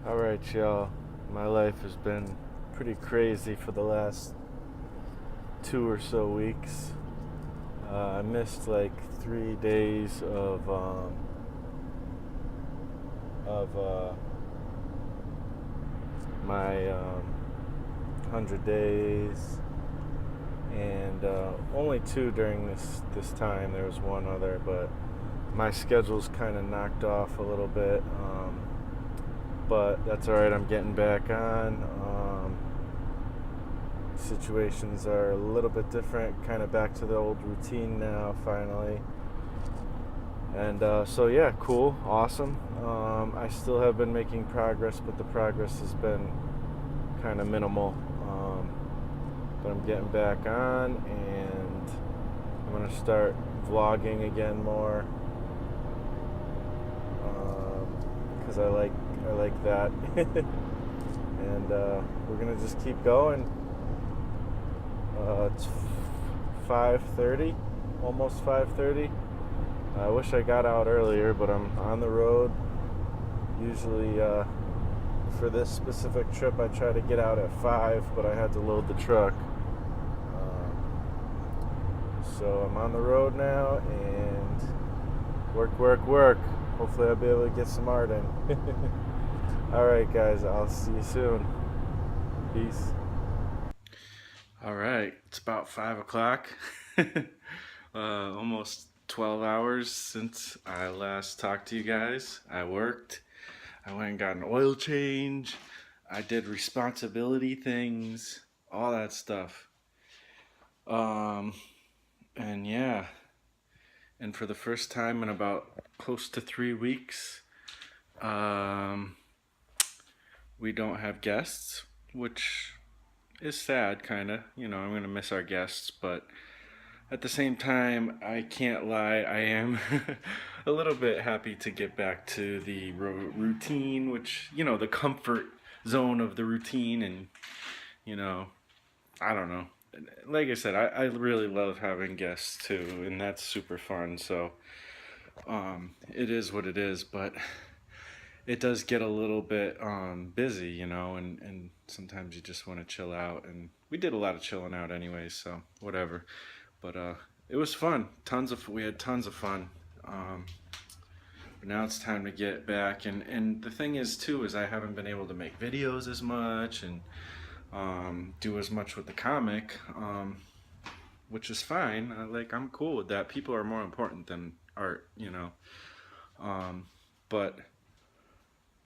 Alright, y'all. My life has been pretty crazy for the last 2 or so weeks. I missed like 3 days of my 100 days, and only two during this time. There was one other, but my schedule's kind of knocked off a little bit. But that's alright, I'm getting back on. Situations are a little bit different, kind of back to the old routine now, finally. And so, yeah, cool, awesome. I still have been making progress, but the progress has been kind of minimal. But I'm getting back on, and I'm going to start vlogging again more. Because I like that. And we're gonna just keep going. It's 5:30, almost 5:30. I wish I got out earlier, but I'm on the road. Usually for this specific trip I try to get out at 5, but I had to load the truck. So I'm on the road now, and work. Hopefully I'll be able to get some art in. Alright guys, I'll see you soon. Peace. Alright, it's about 5 o'clock. Almost 12 hours since I last talked to you guys. I worked. I went and got an oil change. I did responsibility things. All that stuff. And yeah. And for the first time in about close to 3 weeks, we don't have guests, which is sad, kind of. You know, I'm going to miss our guests, but at the same time, I can't lie, I am a little bit happy to get back to the routine, which, you know, the comfort zone of the routine, and, you know, I don't know. Like I said, I really love having guests too, and that's super fun. So it is what it is, but it does get a little bit busy, you know, and sometimes you just want to chill out, and we did a lot of chilling out anyways, so whatever. But it was fun. We had tons of fun. But now it's time to get back, and the thing is too is I haven't been able to make videos as much and do as much with the comic, which is fine. I'm cool with that. People are more important than art, you know. But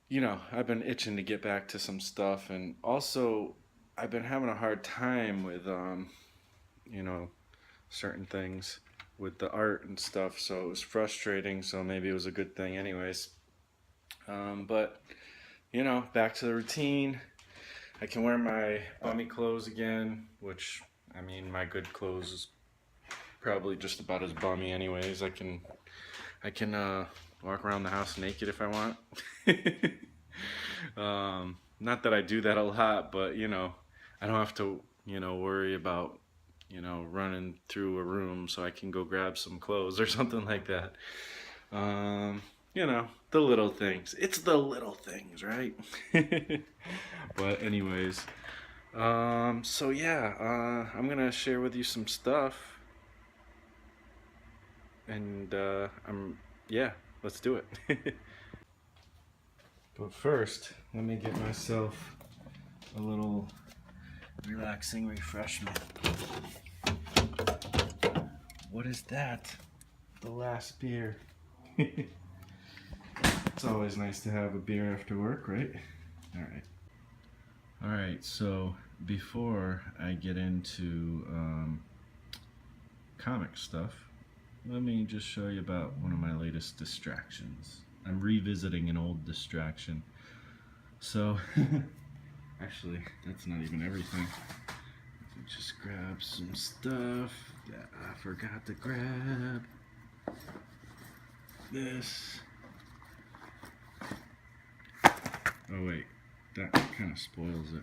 you know, I've been itching to get back to some stuff, and also I've been having a hard time with you know, certain things with the art and stuff, so it was frustrating. So maybe it was a good thing anyways. But you know, back to the routine. I can wear my bummy clothes again, which, I mean, my good clothes is probably just about as bummy anyways. I can walk around the house naked if I want. Not that I do that a lot, but, you know, I don't have to, you know, worry about, you know, running through a room so I can go grab some clothes or something like that. You know, the little things. It's the little things, right? But anyways, so yeah, I'm gonna share with you some stuff, and yeah, let's do it. But first, let me get myself a little relaxing refreshment. What is that? The last beer. It's always nice to have a beer after work, right? Alright, so before I get into comic stuff, let me just show you about one of my latest distractions. I'm revisiting an old distraction. So, actually, that's not even everything. Let me just grab some stuff that I forgot to grab. This. Oh wait, that kind of spoils it.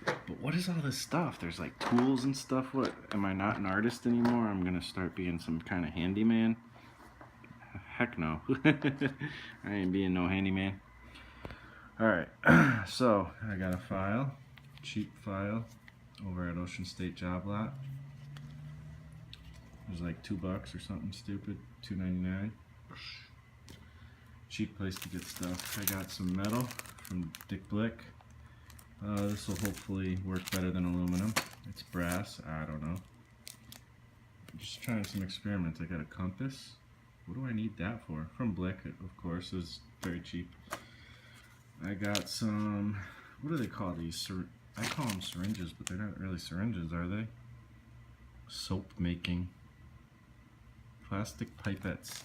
But what is all this stuff? There's like tools and stuff. What? Am I not an artist anymore? I'm gonna start being some kind of handyman? Heck no. I ain't being no handyman. Alright, so I got a file, cheap file, over at Ocean State Job Lot. It was like $2 or something stupid, $2.99. Cheap place to get stuff. I got some metal from Dick Blick. This will hopefully work better than aluminum. It's brass, I don't know. I'm just trying some experiments. I got a compass. What do I need that for? From Blick, of course, it was very cheap. I got some, what do they call these? I call them syringes, but they're not really syringes, are they? Soap making. Plastic pipettes.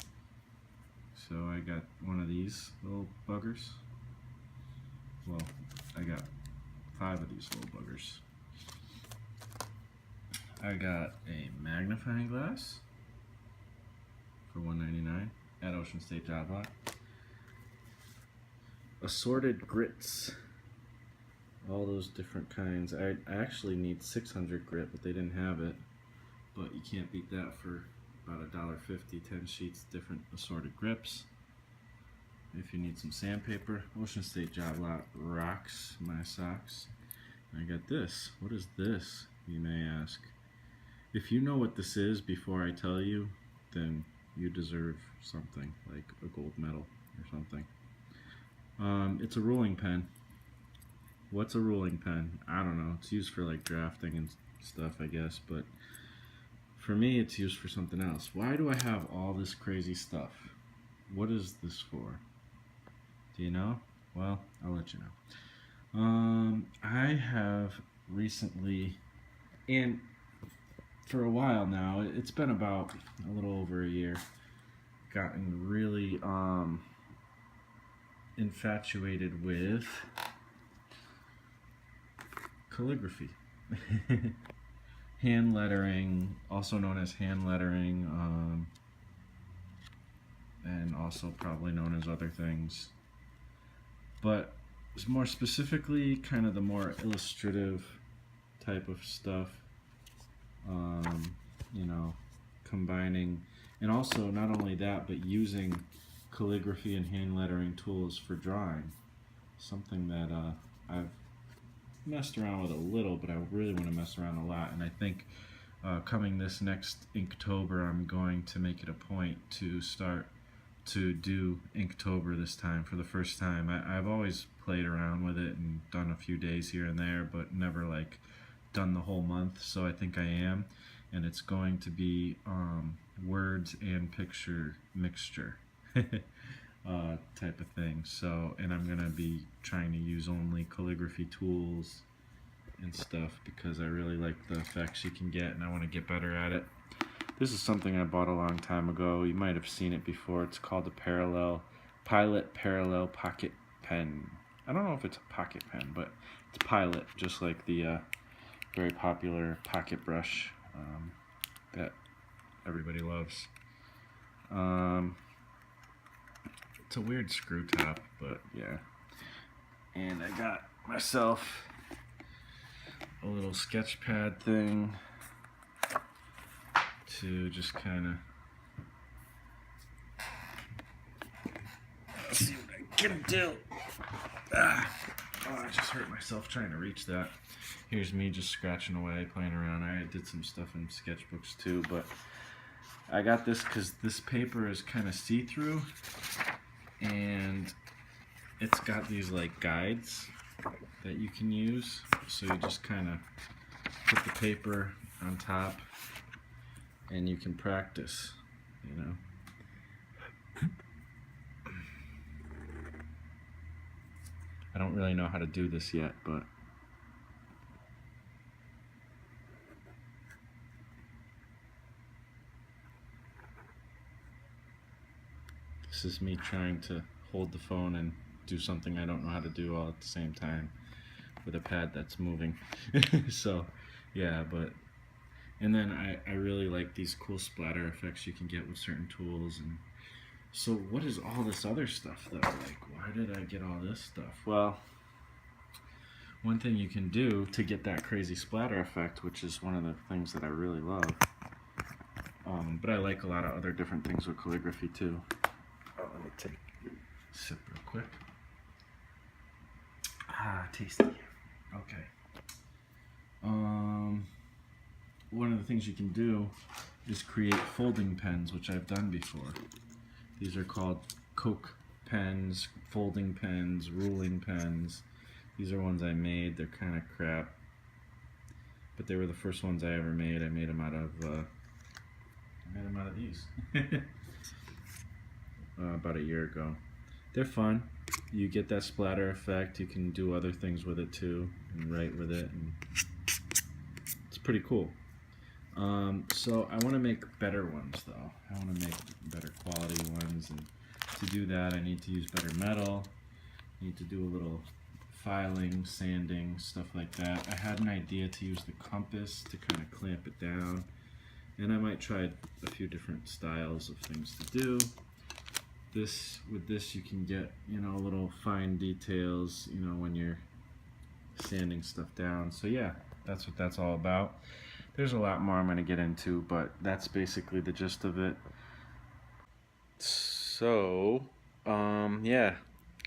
So I got one of these little buggers. Well, I got 5 of these little buggers. I got a magnifying glass for $1.99 at Ocean State Job Lot. Assorted grits. All those different kinds. I actually need 600 grit, but they didn't have it. But you can't beat that for about $1.50, 10 sheets, different assorted grips. If you need some sandpaper, Ocean State Job Lot rocks my socks. I got this. What is this, you may ask? If you know what this is before I tell you, then you deserve something, like a gold medal or something. It's a ruling pen. What's a ruling pen? I don't know. It's used for like drafting and stuff, I guess, but for me it's used for something else. Why do I have all this crazy stuff? What is this for? Do you know? Well, I'll let you know. I have recently, and for a while now, it's been about a little over a year, gotten really infatuated with calligraphy. Hand lettering, also known as hand lettering, and also probably known as other things. But more specifically, kind of the more illustrative type of stuff, you know, combining, and also not only that, but using calligraphy and hand lettering tools for drawing. Something that I've messed around with a little, but I really want to mess around a lot. And I think coming this next Inktober, I'm going to make it a point to start to do Inktober this time for the first time. I've always played around with it and done a few days here and there, but never like done the whole month. So I think I am, and it's going to be words and picture mixture type of thing. So, and I'm gonna be trying to use only calligraphy tools and stuff because I really like the effects you can get, and I want to get better at it. This is something I bought a long time ago. You might have seen it before. It's called the Pilot Parallel Pocket Pen. I don't know if it's a pocket pen, but it's Pilot, just like the very popular pocket brush that everybody loves. It's a weird screw top, but yeah. And I got myself a little sketch pad thing to just kind of see what I can do. Oh, I just hurt myself trying to reach that. Here's me just scratching away, playing around. I did some stuff in sketchbooks too, but I got this because this paper is kind of see-through, and it's got these like guides that you can use. So you just kind of put the paper on top and you can practice, you know. I don't really know how to do this yet, but this is me trying to hold the phone and do something I don't know how to do all at the same time with a pad that's moving. So yeah, but and then I really like these cool splatter effects you can get with certain tools. And so what is all this other stuff though? Like, why did I get all this stuff? Well, one thing you can do to get that crazy splatter effect, which is one of the things that I really love, but I like a lot of other different things with calligraphy too. Oh, let me take a sip real quick. Tasty. Okay. One of the things you can do is create folding pens, which I've done before. These are called Coke pens, folding pens, ruling pens. These are ones I made. They're kind of crap, but they were the first ones I ever made. I made them out of these about a year ago. They're fun. You get that splatter effect. You can do other things with it too, and write with it, and it's pretty cool. So I want to make better ones though. I want to make better quality ones, and to do that I need to use better metal. I need to do a little filing, sanding, stuff like that. I had an idea to use the compass to kind of clamp it down, and I might try a few different styles of things to do. With this you can get, little fine details, when you're sanding stuff down. So yeah, that's what that's all about. There's a lot more I'm going to get into, but that's basically the gist of it. So, yeah,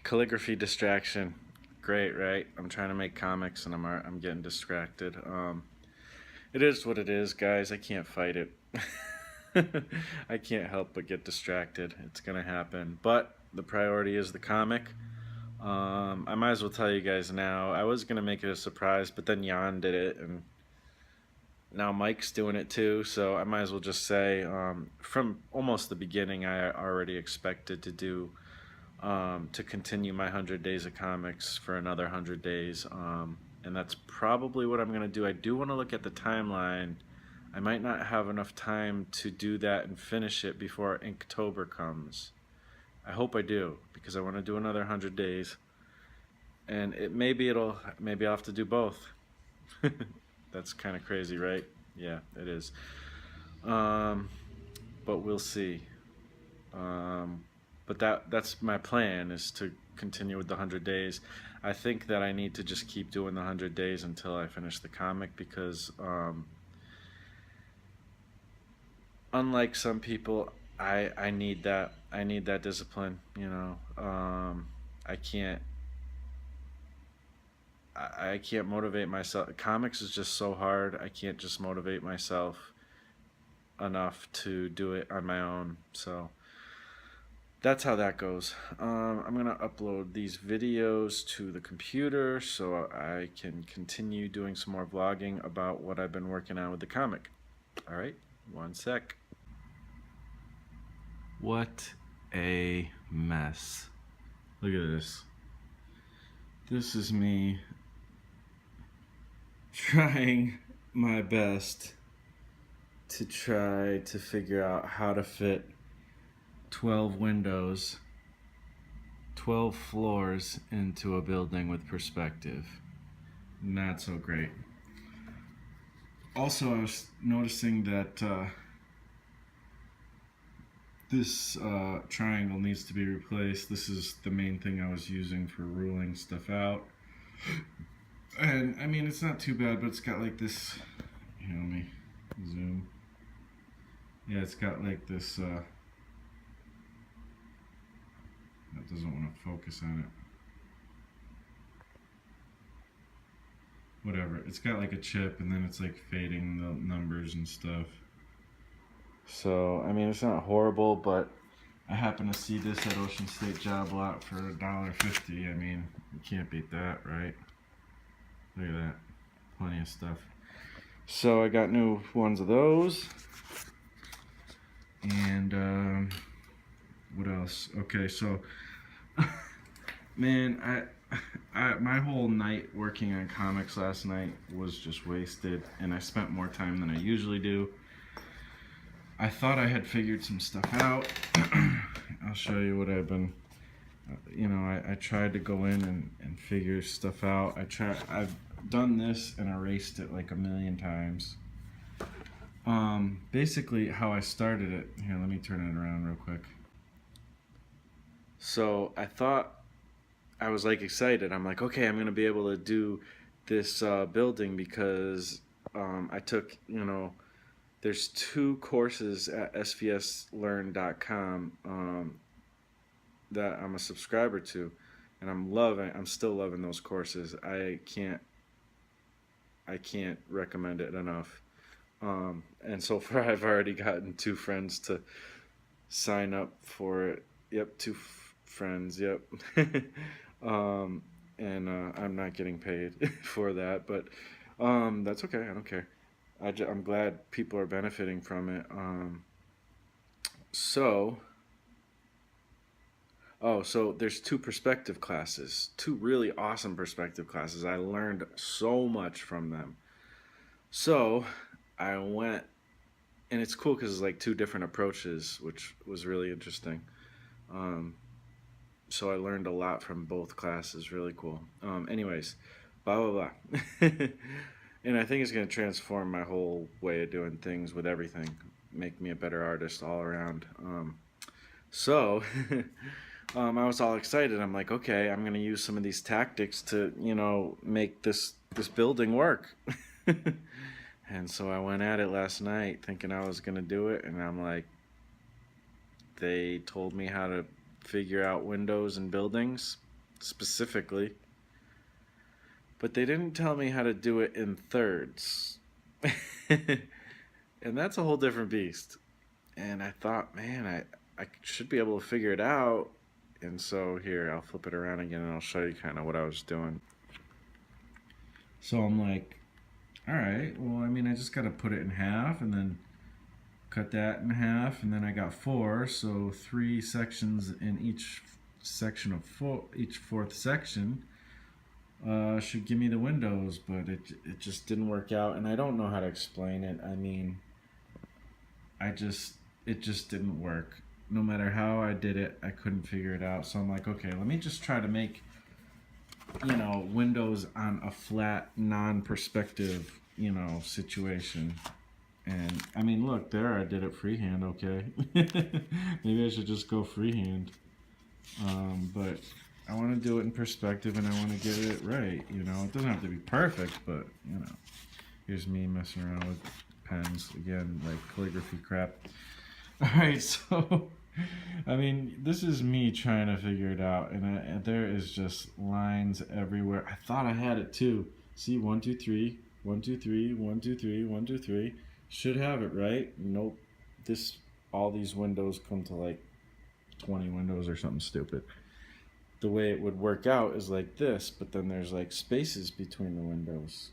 calligraphy distraction. Great, right? I'm trying to make comics and I'm getting distracted. It is what it is, guys. I can't fight it. I can't help but get distracted. It's gonna happen. But the priority is the comic. I might as well tell you guys now. I was gonna make it a surprise, but then Jan did it, and now Mike's doing it too. So I might as well just say, from almost the beginning, I already expected to do to continue my 100 days of comics for another 100 days, and that's probably what I'm gonna do. I do want to look at the timeline. I might not have enough time to do that and finish it before Inktober comes. I hope I do, because I want to do another 100 days. And maybe I'll have to do both. That's kind of crazy, right? Yeah, it is. But we'll see. But that's my plan, is to continue with the 100 days. I think that I need to just keep doing the 100 days until I finish the comic, because unlike some people, I need that discipline. I can't motivate myself. Comics is just so hard. I can't just motivate myself enough to do it on my own. So that's how that goes. I'm gonna upload these videos to the computer so I can continue doing some more vlogging about what I've been working on with the comic. All right, one sec. What a mess. Look at this. This is me trying my best to try to figure out how to fit 12 windows, 12 floors into a building with perspective. Not so great. Also, I was noticing that this triangle needs to be replaced. This is the main thing I was using for ruling stuff out. And I mean, it's not too bad, but it's got like this, let me zoom. Yeah, it's got like this, that doesn't want to focus on it. Whatever, it's got like a chip, and then it's like fading the numbers and stuff. So, I mean, it's not horrible, but I happen to see this at Ocean State Job Lot for $1.50. I mean, you can't beat that, right? Look at that. Plenty of stuff. So I got new ones of those. And what else? Okay, so man, my whole night working on comics last night was just wasted, and I spent more time than I usually do. I thought I had figured some stuff out. I'll show you what I've been, I tried to go in and figure stuff out. I've done this and erased it like a million times. Basically how I started it, here, let me turn it around real quick. So I thought, I was like excited. I'm like, okay, I'm gonna be able to do this building, because I took, there's 2 courses at svslearn.com that I'm a subscriber to, and I'm still loving those courses. I can't recommend it enough. And so far, I've already gotten two friends to sign up for it. Yep, friends. Yep. um, and I'm not getting paid for that, but that's okay. I don't care. I'm glad people are benefiting from it. So, so there's two perspective classes, two really awesome perspective classes. I learned so much from them. So I went, and it's cool because it's like two different approaches, which was really interesting. Um, so I learned a lot from both classes. Really cool. Anyways, blah blah blah. And I think it's going to transform my whole way of doing things with everything, make me a better artist all around. So I was all excited. I'm like, okay, I'm going to use some of these tactics to, make this building work. And so I went at it last night thinking I was going to do it, and I'm like, they told me how to figure out windows and buildings specifically, but they didn't tell me how to do it in thirds. And that's a whole different beast. And I thought, man, I should be able to figure it out. And so here, I'll flip it around again and I'll show you kind of what I was doing. So I'm like, all right, well, I mean, I just got to put it in half and then cut that in half. And then I got four, so 3 sections in each section of each fourth section should give me the windows, but it just didn't work out. And I don't know how to explain it. I mean, it just didn't work. No matter how I did it, I couldn't figure it out. So I'm like, okay, let me just try to make, windows on a flat, non-perspective, situation. And I mean, look, there I did it freehand, okay? Maybe I should just go freehand. But I want to do it in perspective and I want to get it right, It doesn't have to be perfect, but, here's me messing around with pens again, like calligraphy crap. All right, so I mean, this is me trying to figure it out, and there is just lines everywhere. I thought I had it too. See, 1, 2, 3, 1, 2, 3, 1, 2, 3, 1, 2, 3. Should have it right. Nope. All these windows come to like 20 windows or something stupid. The way it would work out is like this, but then there's like spaces between the windows.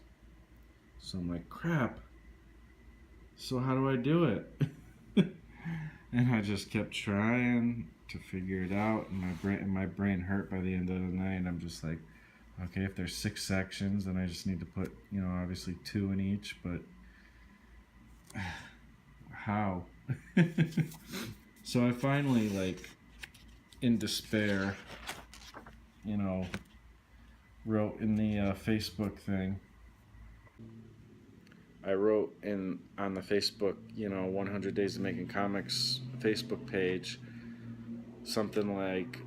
So I'm like, crap. So how do I do it? And I just kept trying to figure it out, and my brain hurt by the end of the night. I'm just like, okay, if there's 6 sections, then I just need to put, obviously 2 in each, but how? So I finally, like, in despair, wrote in the Facebook thing. I wrote on the Facebook, 100 Days of Making Comics Facebook page, something like,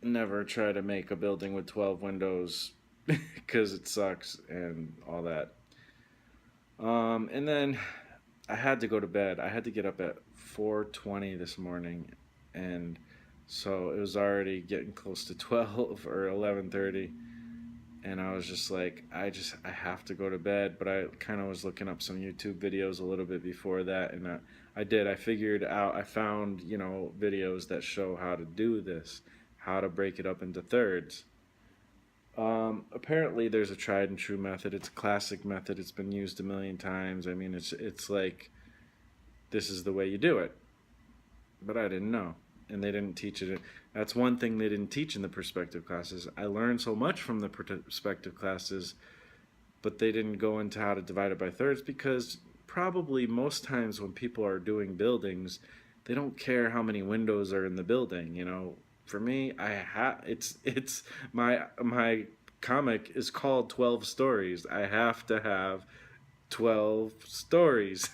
never try to make a building with 12 windows because it sucks and all that. And then I had to go to bed. I had to get up at 4:20 this morning, and so it was already getting close to 12 or 11:30. And I was just like, I have to go to bed. But I kind of was looking up some YouTube videos a little bit before that, and I figured out, I found, videos that show how to do this, how to break it up into thirds. Apparently there's a tried and true method. It's a classic method. It's been used a million times. I mean, it's like, this is the way you do it. But I didn't know. And they didn't teach it. That's one thing they didn't teach in the perspective classes. I learned so much from the perspective classes, but they didn't go into how to divide it by thirds, because probably most times when people are doing buildings, they don't care how many windows are in the building. For me, it's my comic is called 12 stories. I have to have 12 stories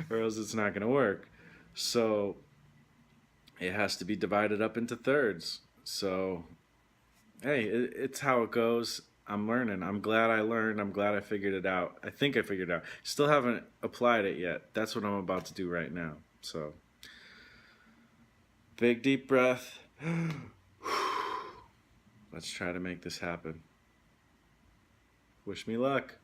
or else it's not going to work. So it has to be divided up into thirds. So, hey, it's how it goes. I'm learning. I'm glad I learned. I'm glad I figured it out. I think I figured it out. Still haven't applied it yet. That's what I'm about to do right now. So, big deep breath. Let's try to make this happen. Wish me luck.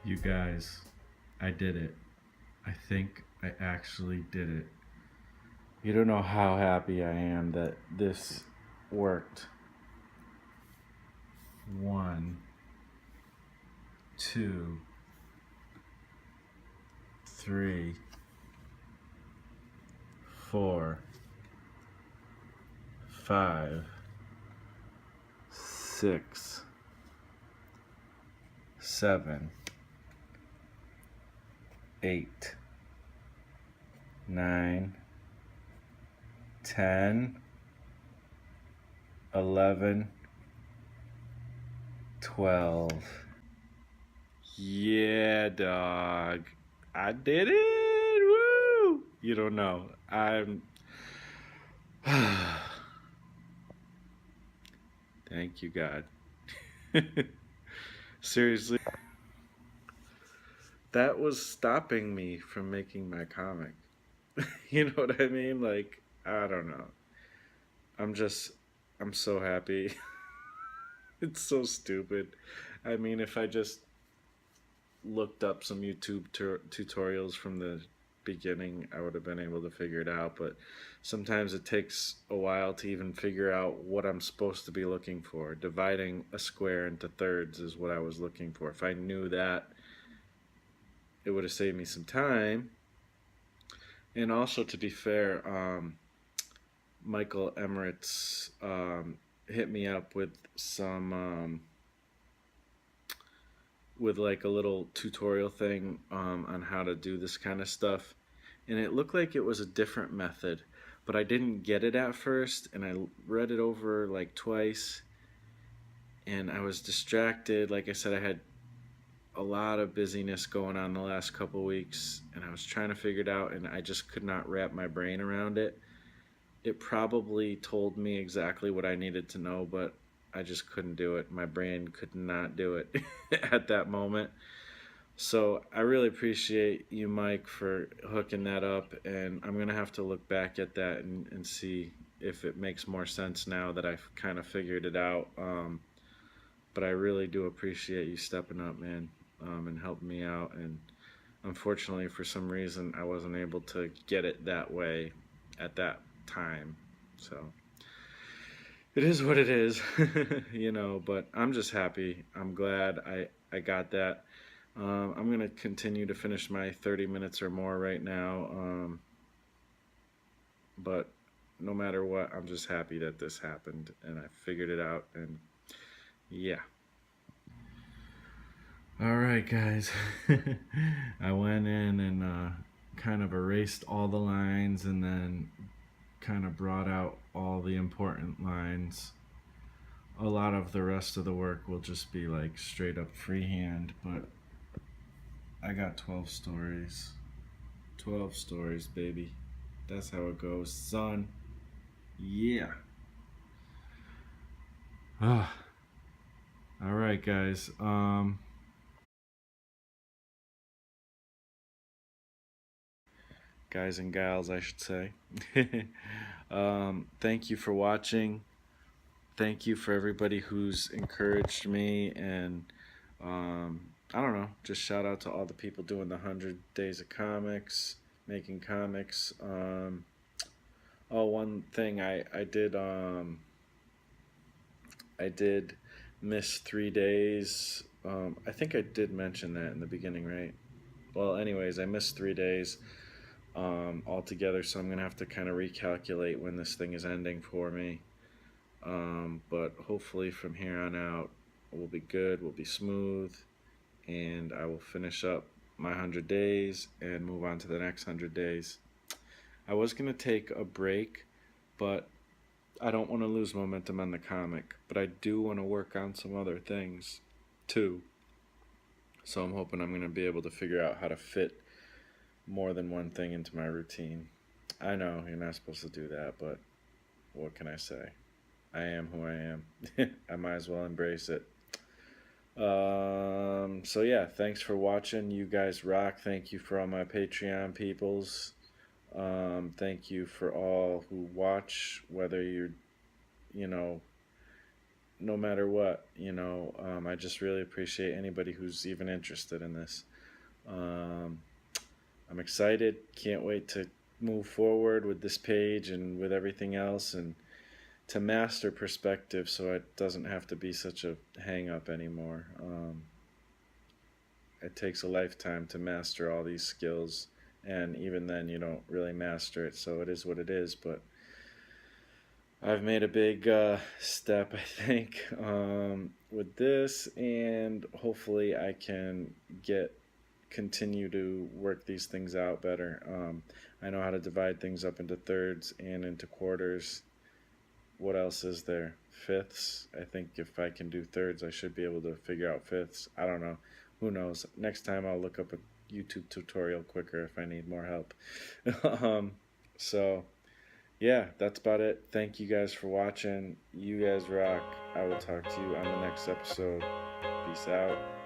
You guys, I did it. I think I actually did it. You don't know how happy I am that this worked. 1, 2, 3, 4, 5, 6, 7, 8, 9, 10, 11, 12. Yeah, dog. I did it. Woo! You don't know. I'm. Thank you, God. Seriously. That was stopping me from making my comic. You know what I mean? Like, I don't know. I'm just, I'm so happy. It's so stupid. I mean, if I just looked up some YouTube tutorials from the beginning, I would have been able to figure it out. But sometimes it takes a while to even figure out what I'm supposed to be looking for. Dividing a square into thirds is what I was looking for. If I knew that, it would have saved me some time. And also, to be fair, Michael Emirates hit me up with some with like a little tutorial thing on how to do this kind of stuff, and it looked like it was a different method, but I didn't get it at first, and I read it over like twice, and I was distracted. Like I said, I had a lot of busyness going on the last couple weeks, and I was trying to figure it out, and I just could not wrap my brain around it. It probably told me exactly what I needed to know, but I just couldn't do it. My brain could not do it at that moment. So I really appreciate you, Mike, for hooking that up. And I'm going to have to look back at that and see if it makes more sense now that I've kind of figured it out. But I really do appreciate you stepping up, man, and helping me out. And unfortunately, for some reason, I wasn't able to get it that way at that time. So it is what it is, you know, but I'm just happy. I'm glad I got that. I'm going to continue to finish my 30 minutes or more right now. But no matter what, I'm just happy that this happened and I figured it out. And yeah. All right, guys. I went in and kind of erased all the lines and then kind of brought out all the important lines. A lot of the rest of the work will just be like straight up freehand, but I got 12 stories. 12 stories, baby. That's how it goes, son. Yeah. Ah. All right, guys. Guys and gals, I should say. Thank you for watching. Thank you for everybody who's encouraged me, and I don't know, just shout out to all the people doing the 100 days of comics, making comics. Oh, one thing I did miss 3 days. I think I did mention that in the beginning, right? Well, anyways, I missed 3 days altogether, so I'm gonna have to kind of recalculate when this thing is ending for me. But hopefully from here on out, we'll be good, we'll be smooth, and I will finish up my 100 days and move on to the next 100 days. I was gonna take a break, but I don't want to lose momentum on the comic, but I do want to work on some other things too. So I'm hoping I'm going to be able to figure out how to fit more than one thing into my routine. I know you're not supposed to do that, but what can I say? I am who I am. I might as well embrace it. So yeah, thanks for watching. You guys rock. Thank you for all my Patreon peoples. Thank you for all who watch, whether you're, you know, no matter what, I just really appreciate anybody who's even interested in this. Um, I'm excited. Can't wait to move forward with this page and with everything else, and to master perspective so it doesn't have to be such a hang up anymore. It takes a lifetime to master all these skills, and even then, you don't really master it, so it is what it is. But I've made a big step, I think, with this, and hopefully I can continue to work these things out better. I know how to divide things up into thirds and into quarters. What else is there? Fifths. I think if I can do thirds, I should be able to figure out fifths. I don't know. Who knows? Next time I'll look up a YouTube tutorial quicker if I need more help. um, so yeah, that's about it. Thank you guys for watching. You guys rock. I will talk to you on the next episode. Peace out.